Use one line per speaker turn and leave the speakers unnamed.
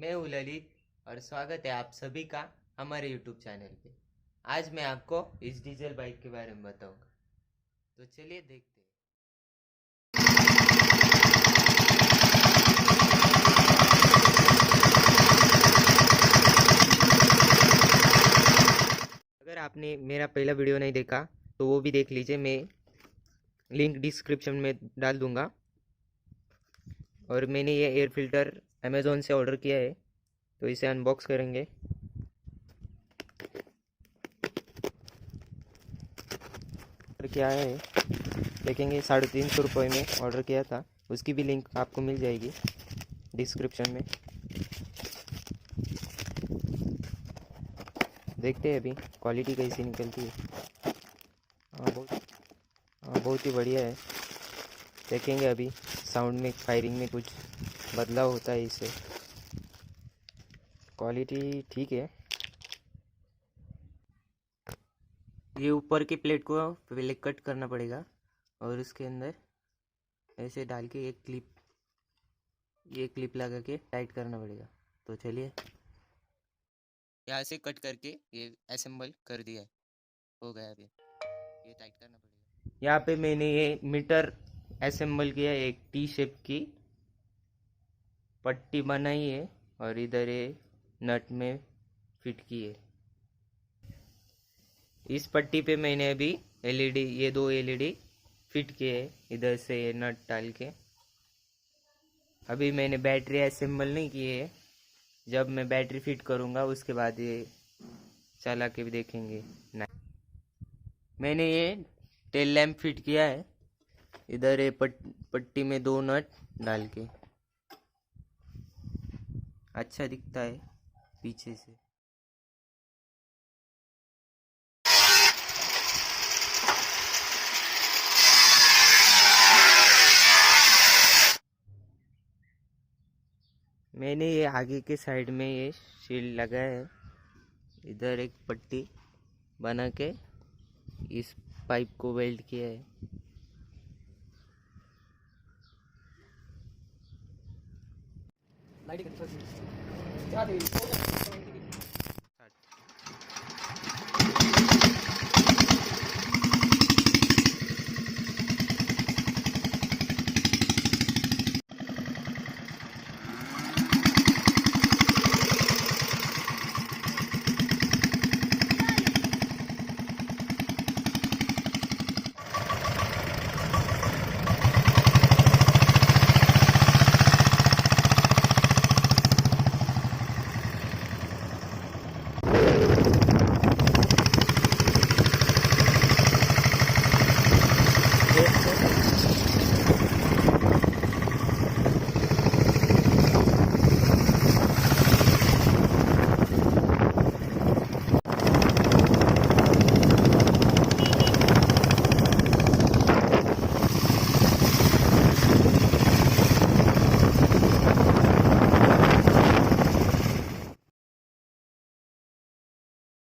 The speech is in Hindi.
मैं हूँ ललित और स्वागत है आप सभी का हमारे यूट्यूब चैनल पे। आज मैं आपको इस डीजल बाइक के बारे में बताऊंगा, तो चलिए देखते हैं। अगर आपने मेरा पहला वीडियो नहीं देखा तो वो भी देख लीजिए, मैं लिंक डिस्क्रिप्शन में डाल दूंगा। और मैंने ये एयर फिल्टर अमेज़ॉन से ऑर्डर किया है, तो इसे अनबॉक्स करेंगे। क्या है देखेंगे, 350 रुपये में ऑर्डर किया था, उसकी भी लिंक आपको मिल जाएगी डिस्क्रिप्शन में। देखते हैं अभी क्वालिटी कैसी निकलती है। बहुत ही बढ़िया है। देखेंगे अभी साउंड में, फायरिंग में कुछ बदलाव होता है इससे। क्वालिटी ठीक है। ये ऊपर की प्लेट को पहले कट करना पड़ेगा और उसके अंदर ऐसे डाल के ये क्लिप लगा के टाइट करना पड़ेगा। तो चलिए, यहाँ से कट करके ये असेंबल कर दिया है, हो गया। अभी ये टाइट करना पड़ेगा। यहाँ पे मैंने ये मीटर असेंबल किया, एक टी शेप की पट्टी बनाई है और इधर ये नट में फिट की है। इस पट्टी पे मैंने अभी एलईडी, ये 2 एलईडी फिट किए है इधर से ये नट डाल के। अभी मैंने बैटरी असेंबल नहीं की है, जब मैं बैटरी फिट करूँगा उसके बाद ये चला के भी देखेंगे। मैंने ये टेल लैम्प फिट किया है इधर ये पट्टी में 2 नट डाल के। अच्छा दिखता है पीछे से। मैंने ये आगे के साइड में ये शील्ड लगाया है, इधर एक पट्टी बना के इस पाइप को वेल्ड किया है।